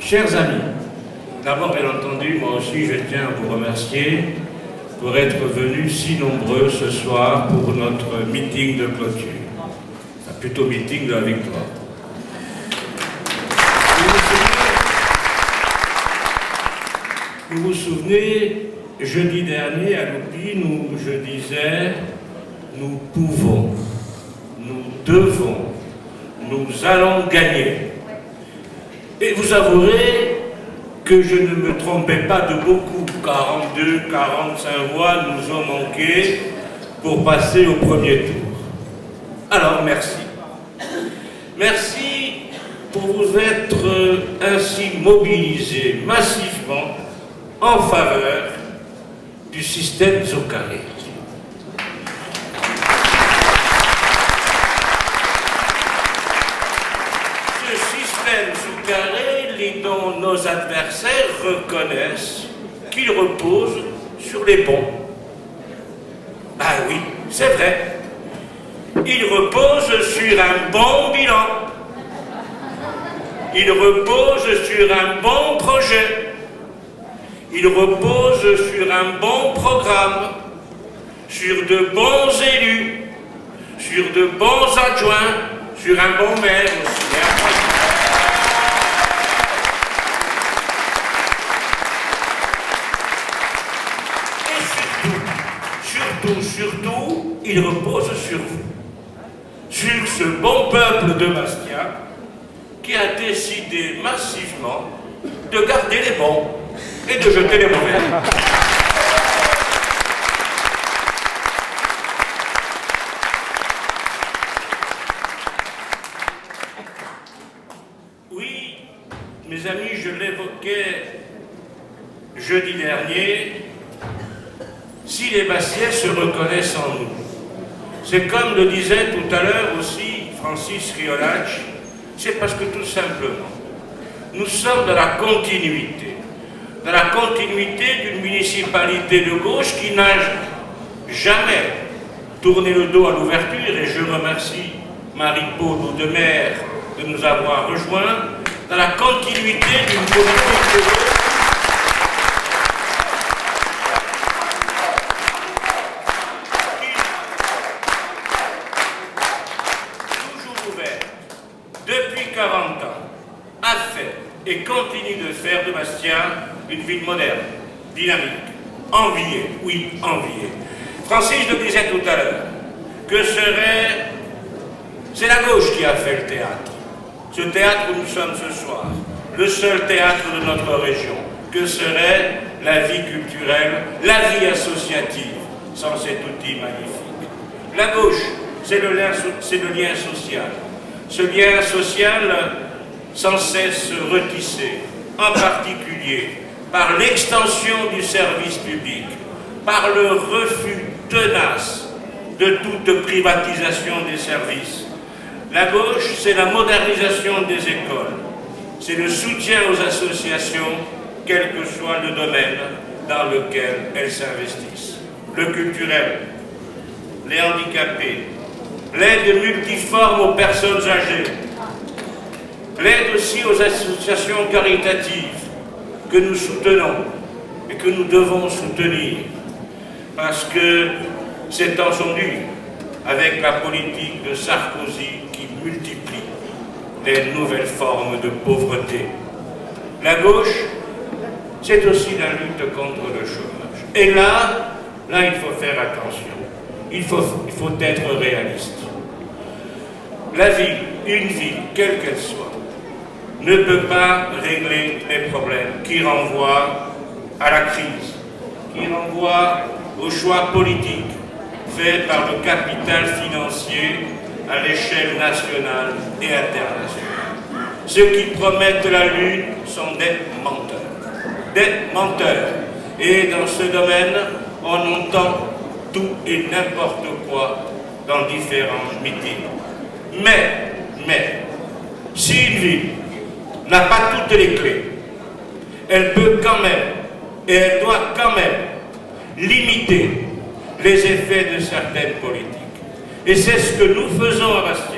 Chers amis, d'abord, bien entendu, moi aussi, je tiens à vous remercier pour être venus si nombreux ce soir pour notre meeting de clôture. Enfin, plutôt meeting de la victoire. Vous vous souvenez, jeudi dernier, à l'UPI, je disais, nous pouvons, nous devons, nous allons gagner. Et vous avouerez que je ne me trompais pas de beaucoup. 42, 45 voix nous ont manqué pour passer au premier tour. Alors, merci. Merci pour vous être ainsi mobilisés massivement en faveur du système Zocaré. Ce système Zocaré, dont nos adversaires reconnaissent qu'il repose sur les bons. Ah oui, c'est vrai. Il repose sur un bon bilan. Il repose sur un bon projet. Il repose sur un bon programme, sur de bons élus, sur de bons adjoints, sur un bon maire aussi. Et surtout, il repose sur vous, sur ce bon peuple de Bastia qui a décidé massivement de garder les bons et de jeter les mauvais. Oui, mes amis, je l'évoquais jeudi dernier, si les Bastiais se reconnaissent en nous. C'est comme le disait tout à l'heure aussi Francis Riolach, c'est parce que tout simplement, nous sommes dans la continuité d'une municipalité de gauche qui n'a jamais tourné le dos à l'ouverture, et je remercie Marie-Paul Audemer de nous avoir rejoints, dans la continuité d'une politique de gauche toujours ouverte, depuis 40 ans, a fait et continue de faire de Bastia une ville moderne, dynamique, enviée, oui, enviée. Francis le disait tout à l'heure, c'est la gauche qui a fait le théâtre. Ce théâtre où nous sommes ce soir, le seul théâtre de notre région. Que serait la vie culturelle, la vie associative, sans cet outil magnifique? La gauche, c'est le lien social. Ce lien social sans cesse retissé, en particulier par l'extension du service public, par le refus tenace de toute privatisation des services. La gauche, c'est la modernisation des écoles, c'est le soutien aux associations, quel que soit le domaine dans lequel elles s'investissent. Le culturel, les handicapés, l'aide multiforme aux personnes âgées, l'aide aussi aux associations caritatives que nous soutenons et que nous devons soutenir, parce que c'est entendu avec la politique de Sarkozy qui multiplie les nouvelles formes de pauvreté. La gauche, c'est aussi la lutte contre le chômage. Et là, il faut faire attention. Il faut être réaliste. La ville, une ville, quelle qu'elle soit, ne peut pas régler les problèmes qui renvoient à la crise, qui renvoient aux choix politiques faits par le capital financier à l'échelle nationale et internationale. Ceux qui promettent la lune sont des menteurs. Des menteurs. Et dans ce domaine, on entend tout et n'importe quoi dans différents meetings. Mais, si une ville n'a pas toutes les clés, elle peut quand même, et elle doit quand même, limiter les effets de certaines politiques. Et c'est ce que nous faisons à Bastia.